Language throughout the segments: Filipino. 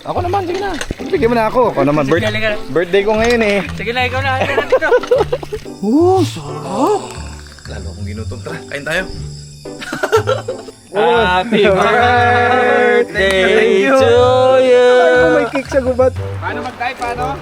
Ako naman, sige na. Bigyan mo na ako. Ako naman, birthday ko ngayon eh. Sige na, ikaw na. Dito. Sarap. Lalo akong ginutom. Tara, kain tayo. Happy birthday to you. Ay, may cake sa gubat. Paano mag-type? Paano?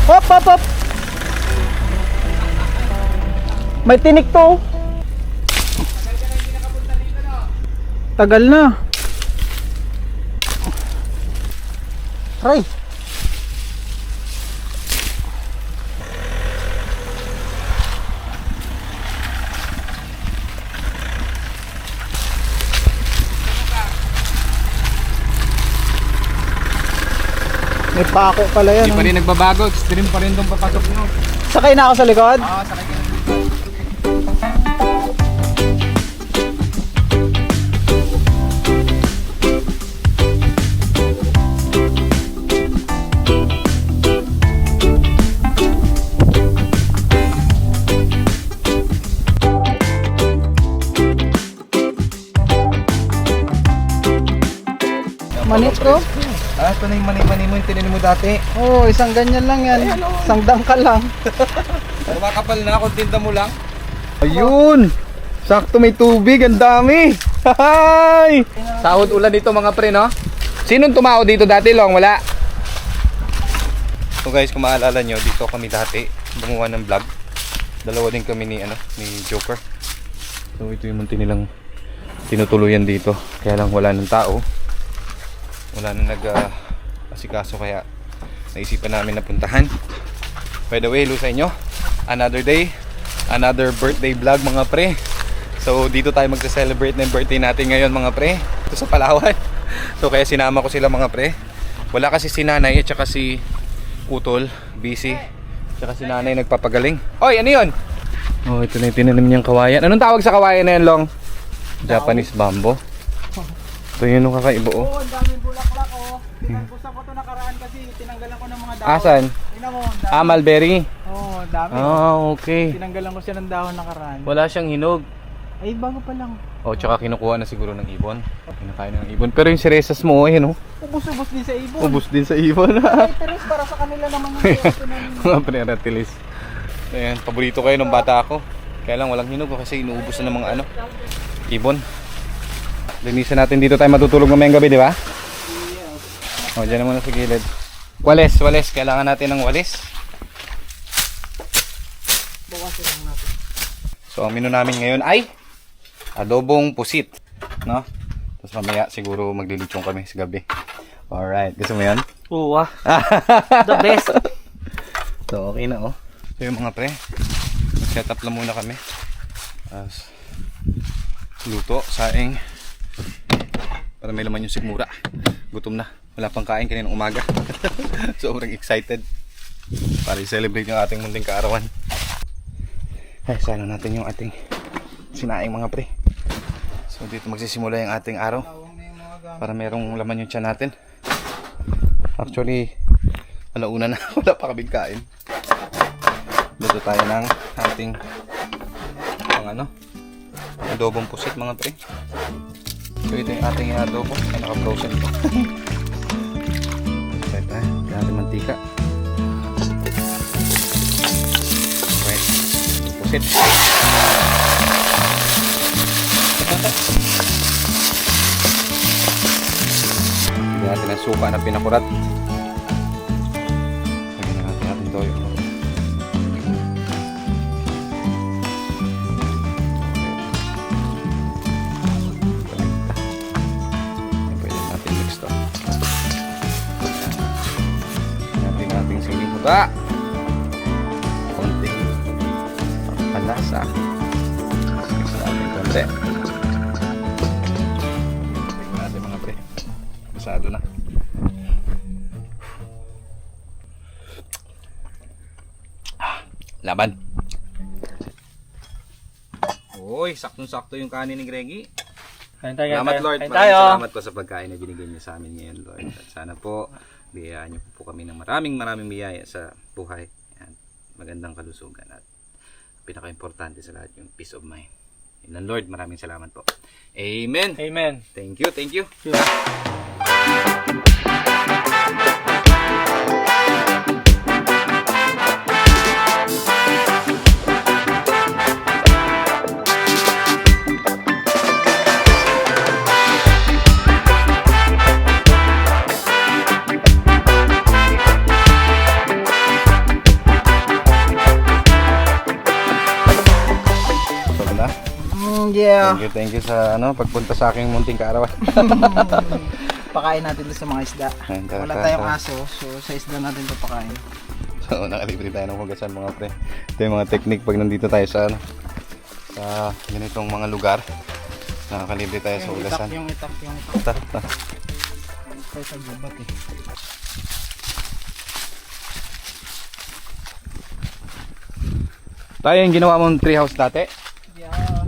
Hop, hop, hop. May tinik to. Tagal na. Try. May pako pala yan. Hindi pa rin nagbabago. Extreme pa rin itong papasok nyo. Sakay na ako sa likod. Oo, sakay ka na. Manits ko. Ah, ito na yung mani-mani mo yung tinanim mo dati. Oh, isang ganyan lang yan. Isang dangkal lang. Kumakapal na, kontinta mo lang. Ayun! Sakto may tubig, ang dami! Hay! Sahod ulan dito mga pre, no? Sinong tumao dito dati, Long? Wala. So guys, kung maalala nyo, dito kami dati gumawa ng vlog. Dalawa din kami ni Joker. So ito yung munti nilang tinutuluyan dito. Kaya lang wala ng tao. Wala nang asikaso, kaya naisipan namin na puntahan. By the way, hello sa inyo. Another day, another birthday vlog mga pre. So dito tayo magse-celebrate ng birthday natin ngayon mga pre. Ito sa Palawan. So kaya sinama ko sila mga pre. Wala kasi si nanay at saka si Utol, busy. At saka si nanay nagpapagaling. Oy, ano yun? Oh, ito na yung tinanim niyang kawayan. Anong tawag sa kawayan na yan, Long? Japanese bamboo. Ito yun yung kakaiba oh. Oo, ang daming bulaklak oh. Pinagpusan ko ito nakaraan kasi tinanggalan ko ng mga dahon. Asan? Tingnan mo, ang dami. Mulberry. Oo, ang dami. Ah, okay. Tinanggalan ko siya ng dahon nakaraan. Wala siyang hinog. Ay, bago pa lang. Oh, tsaka kinukuha na siguro ng ibon. Kinakain ng ibon. Pero yung siresas mo, ayun oh. Ubus-ubus din sa ibon. Ubus din sa ibon. Ay, Teres, para sa kanila naman yung tinanim. Mga pre-ratilis. Ayan, paborito kayo ng bata ako. Kaya lang walang hinog kasi inuubos na ng mga ibon. Linisan natin dito tayo matutulog mamayang gabi, di ba? O, dyan na muna sa gilid. Walis. Kailangan natin ng walis. Bawasin lang natin. So, ang menu namin ngayon ay adobong pusit. No? Tapos mamaya siguro maglilitsong kami sa gabi. Alright. Gusto mo yan? Oo ah. The best. So, okay na oh. So, yung mga pre, mag-set up lang muna kami. Tapos, luto, saing. Para may laman yung sigmura. Gutom na. Wala pang kain kaninang umaga. Sobrang excited. Para i-celebrate yung ating munting kaarawan. Ay, sana natin yung ating sinaing mga pre. So dito magsisimula yung ating araw. Para merong laman yung tiyan natin. Actually, alauna na. Wala pa kaming kain. Luto tayo ng ating adobong pusit mga pre. So ito yung ating adobo ay naka-frozen po. Tayo tayo, natin mantika. Okay, pusit. Hindi natin ang suka na pinakurat. Lagyan na natin ating toyo. Ba? Konting panlasa. Sa ating konti. Tingnan natin mga pre. Masado na. Laban. Uy, saktong-sakto yung kanin ni Greggy. Salamat Lord, maraming salamat po sa pagkain na binigay niyo sa amin ngayon Lord. At sana po, biyayaan niyo po kami ng maraming biyaya sa buhay. Yan. Magandang kalusugan at pinaka-importante sa lahat yung peace of mind. Yun lang Lord, maraming salamat po. Amen. Amen. Thank you, thank you. Wala. Yeah. Thank you sa pagpunta sa aking munting kaarawan. Pakain natin doon sa mga isda. Ayun, tara, Wala tara, tayong tara. aso, so sa isda natin ito pakain. So, nakalibre tayo ng hugasan mga pre. Ito yung mga technique pag nandito tayo sa sa ganitong mga lugar. Nakakalibre tayo sa hugasan. Yung itak. Ta. Tayo sa gubat eh. Tayo yung ginawa mong treehouse dati. Yeah.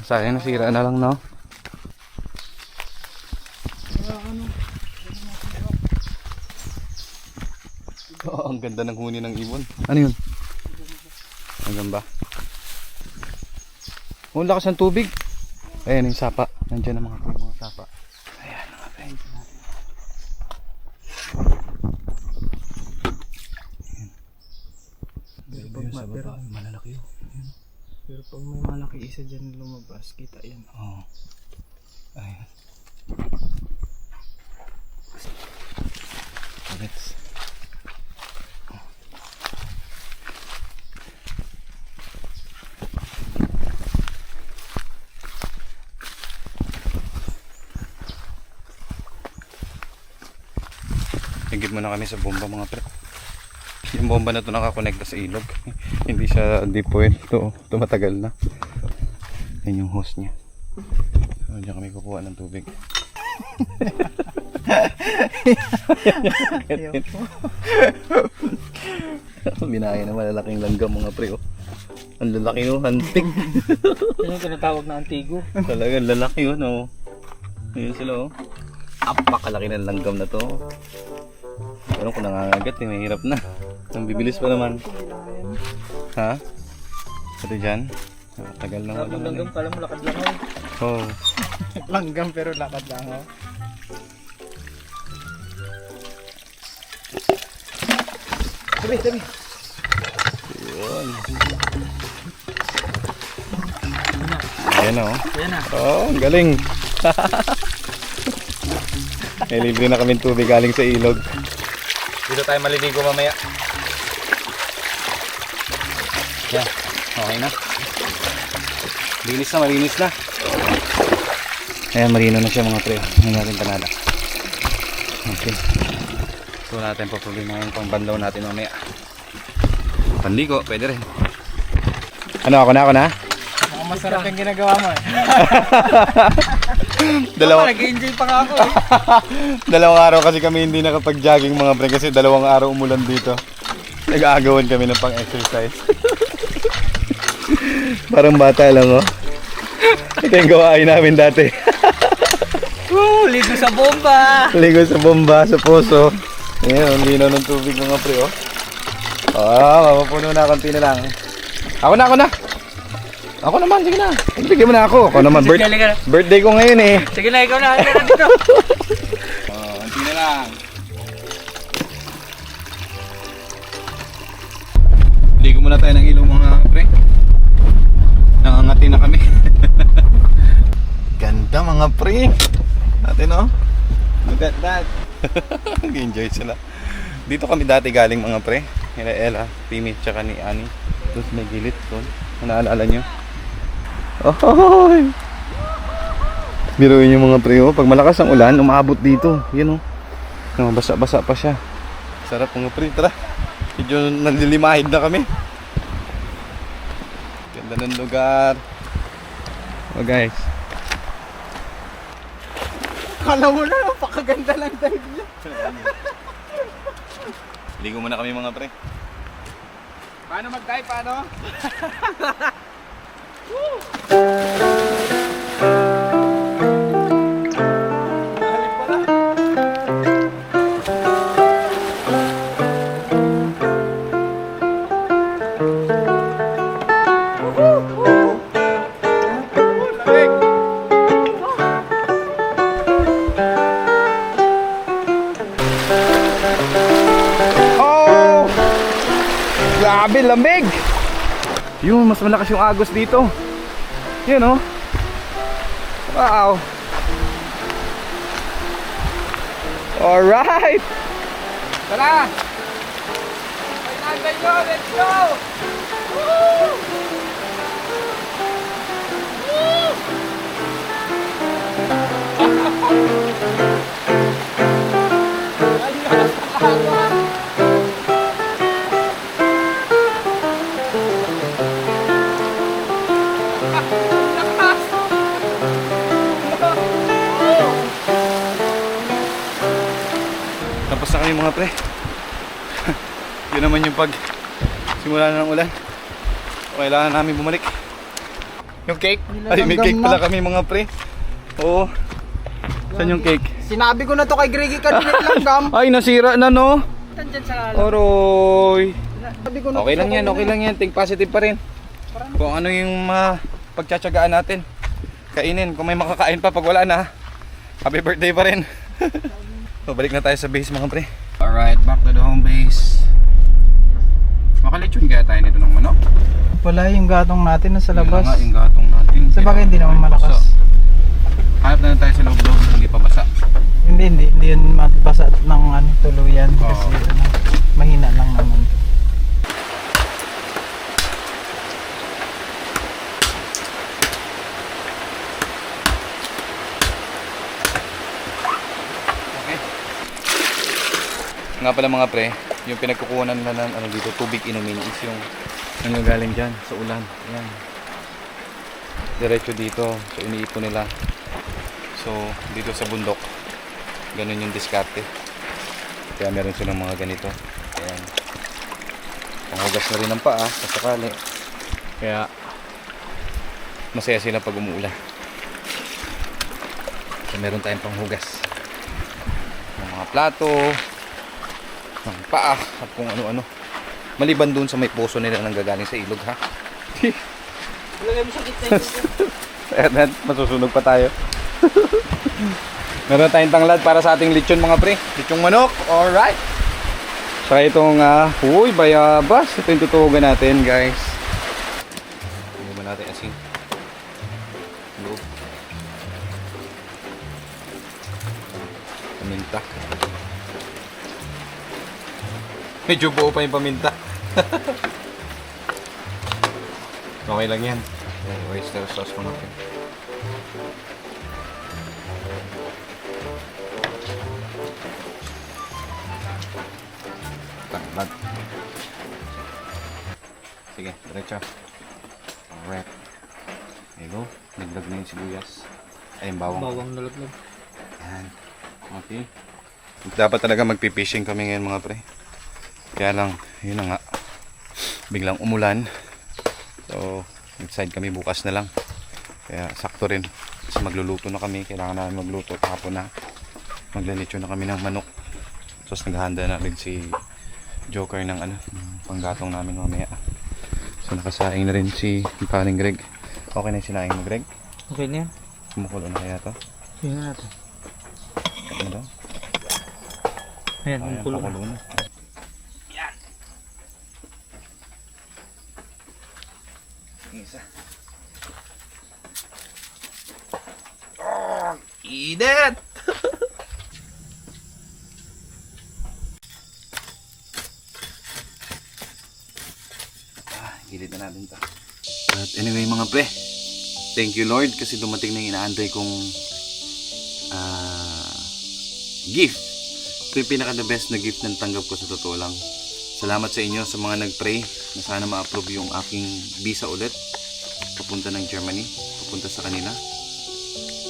Sayang nasira na lang no. Oh, ang ganda ng huni ng ibon. Ano yun? Hanggang ba? Oh, ang lakas ng tubig. Ayan yung sapa. Nandiyan ang mga sapa. Ayan mga friend. Malalaki yun. Pero pag may malaki isa dyan lumabas, kita yan. Oh. Ayan. Let's. Higit muna kami sa bomba mga pre. Yung bomba na to nakakonekta sa ilog. Hindi siya deep well. Ito matagal na. Yan yung hose niya. So, diyan kami kukuha ng tubig. Binaya na malalaking langgam mga pre. Oh. Ang lalaki oh, hantik. Yan yung tinatawag na antigo. Talagang lalaki yun oh. Ayun sila oh. Apakalaki ng langgam na to. Pero kung nangangagat eh, mahirap na. Ang bibilis pa naman. Ha? Ito dyan? Tagal na wala Langgam, kala mo lakad lang ako. Oh. Langgam pero lakad lang ako. Tabi. Yun. Ayan oh. Yan na. Oh, ang galing. May libre na kaming tubig galing sa ilog. Dito tayo maliligo mamaya. Yan, okay na. Malinis na. Ayan, marino na siya mga pre. Hindi natin panala. Okay. So natin pa problema yung pang bandaw natin mamaya. Panligo, pwede rin. Ano, ako na? Mukhang masarap yung ginagawa mo eh. Nag-enjoy pa nga ako eh. Dalawang araw kasi kami hindi nakapag-jogging mga pre kasi 2 araw umulan dito. Nag-aagawan kami ng pang-exercise. Parang bata lang oh. Ito yung gawain namin dati. Ligo sa bomba. Ligo sa bomba, sa poso. Ayan, ang linaw ng tubig mga pre oh. Mapapuno na, konti na lang. Ako na. Ako naman, sige na. Bigyan mo na ako. Ako naman, birthday ko ngayon eh. Sige na, ikaw na. Halika na dito. Konti na lang. Ligo muna tayo ng ilong mga pre. Nangangati na kami. Ganda mga pre. Natin oh. Look at that. Nag-enjoy sila. Dito kami dati galing mga pre. Nila Ella, Pimi, tsaka ni Ani. Tapos may gilid doon. Naalala nyo? Oh! Biruin yung mga pre oh. Pag malakas ang ulan, umaabot dito. Yan oh. Basa-basa pa siya. Sarap mga pre. Tara. Medyo nalilimahid na kami. Ganda ng lugar. Oh guys. Kala mo na, napakaganda lang dive niya. Ligo muna kami mga pre. Paano mag-dive? Paano? Oh! Grabe, lamig! Yun, mas malakas yung agos dito. Yun oh. Wow! Alright! Tara! Ay, nantay nyo! Let's go! Woo! Tapos na kami mga pre. Yun naman yung pag simula na ng ulan. Kailangan namin bumalik. Yung cake? Ay, may cake pala kami mga pre. Oo. Saan yung cake? Sinabi ko na to kay Greggy kanina langgam. Ay, nasira na no? Nandyan sa Oroy. Sabi ko na Okay lang yan, okay lang yan. Think positive pa rin. Kung ano yung pagtsatsagaan natin. Kainin. Kung may makakain pa pag wala na. Happy birthday pa rin. So, balik na tayo sa base mga pre. Alright, back to the home base. Makalitsyon kaya tayo nito ng manok? Wala yung gatong natin na sa Yun labas. na nga, yung gatong natin. Sa bagay hindi naman malakas. Hanap na lang tayo sa loob-loob na hindi pa basa. Hindi yun mabasa ng tuluyan Oo. kasi mahina lang naman. Okay. Nga pala mga pre, yung pinagkukunan na ng ano dito, tubig inumin is yung nanggagaling dyan sa ulan. Ayan. Diretso dito. So iniipon nila. So dito sa bundok, ganun yung diskarte. Kaya meron silang mga ganito. Ayan. Panghugas na rin ng paa sa sakali. Kaya masaya sila pag umuulan. So meron tayong panghugas ng mga plato, ng paa, at kung ano-ano. Maliban dun sa may poso nila nang gagaling sa ilog ha. Ilagay mo sa gitna Ayan, masusunog pa tayo. Meron tayong tanglad para sa ating lechon mga pre. Lechong manok, alright. Saka itong, uy, bayabas. Ito yung tutuhugan natin guys. Hindi ba natin asin? Loob. Paminta. Medyo buo pa yung paminta. Okay lang yan. Oyster sauce pa natin. Tanglad. Sige, diretso. Alright. There you go. Naglag na yung sibuyas. Ay, yung bawang. Bawang nalaglag. Yan. Okay. Dapat talaga magpipishing kami ngayon mga pre. Kaya lang, yun na nga. Biglang umulan. So, nag-decide kami bukas na lang. Kaya sakto rin. Kasi magluluto na kami. Kailangan namin magluto. Kahapon na. Maglalitsyo na kami ng manok. Tapos naghahanda na rin si Joker ng panggatong namin mamaya. So nakasaing na rin si paring Greg. Okay na yung sinaing mo Greg? Okay na yan. Kumukulo na kaya to? Tingnan natin. Ano daw? Ayan, Ayan, kulo na. pakulo na. Isa. Oh, init! Gilid na natin to. But anyway mga pre, thank you Lord kasi dumating na yung inaantay kong gift. Ito yung pinaka the best na gift na tanggap ko sa totoo lang. Salamat sa inyo sa mga nag-pray na sana ma-approve yung aking visa ulit papunta ng Germany. papunta sa kanila.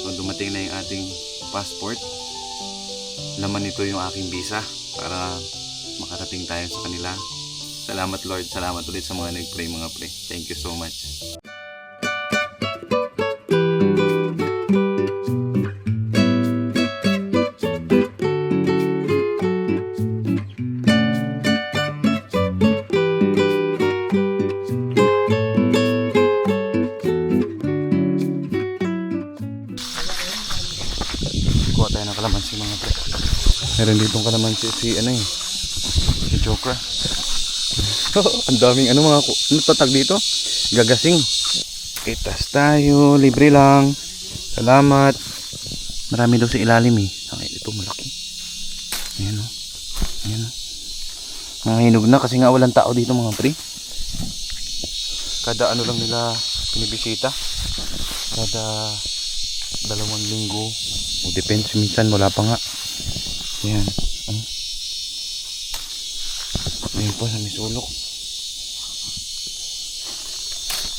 So, dumating na yung ating passport. Laman nito yung aking visa para makarating tayo sa kanila. Salamat Lord, salamat ulit sa mga nag-pray mga pre. Thank you so much. Kuha tayo ng kalamansi mga pre. Meron ditong kalamansi si ano eh, si Joker. Ang daming ano mga ano tatag dito? Gagasing. Itas tayo, libre lang. Salamat. Marami daw sa ilalim eh. Okay, ito malaki. Ayan o. Ayan o. Mga hinog na kasi nga walang tao dito mga pre. Kada ano lang nila pinibisita. Kada 2 linggo. O depends, minsan wala pa nga. Ayan. Ayan po sa may sulok.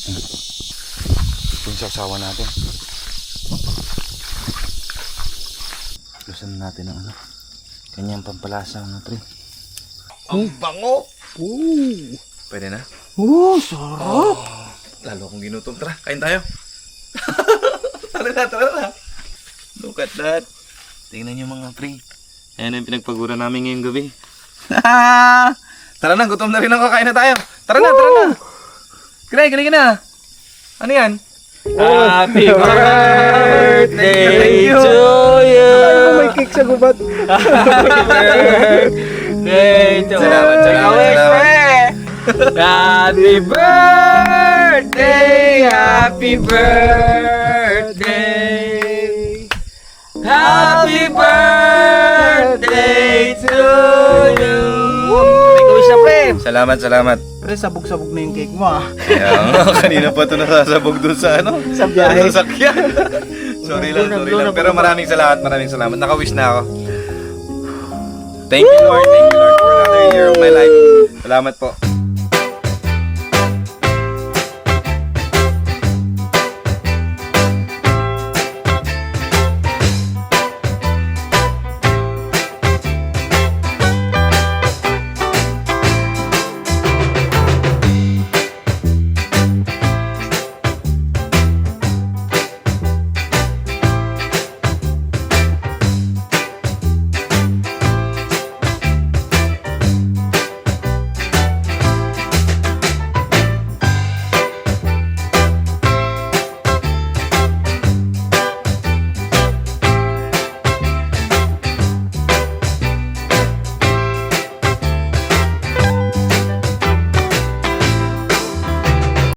Ito yung sasawa natin. Lusan natin ang ano. Kanyang pampalasa mga pre. Ang bango! Ooh. Pwede na? Sarap. Lalo akong ginutom. Tara, kain tayo. Tara na. Look at that. Tingnan nyo mga pre. Ayan yung pinagpagura namin ngayong gabi. Tara na, gutom na rin ako. Kain na tayo. Tara na. Kinain na. Ano yan? Happy birthday you. to you. May cake sa gubat. Birthday to Salamat. Happy birthday, happy birthday. Happy birthday to you. May kuwis na pre. Salamat. Pre, sabog-sabog na yung cake mo ah. Kaya nga, kanina pa ito nasasabog doon sa ano? Sa biyahe. Sa sasakyan. sorry lang. Pero maraming salamat. Nakawish na ako. Thank you Lord for another year of my life. Salamat po.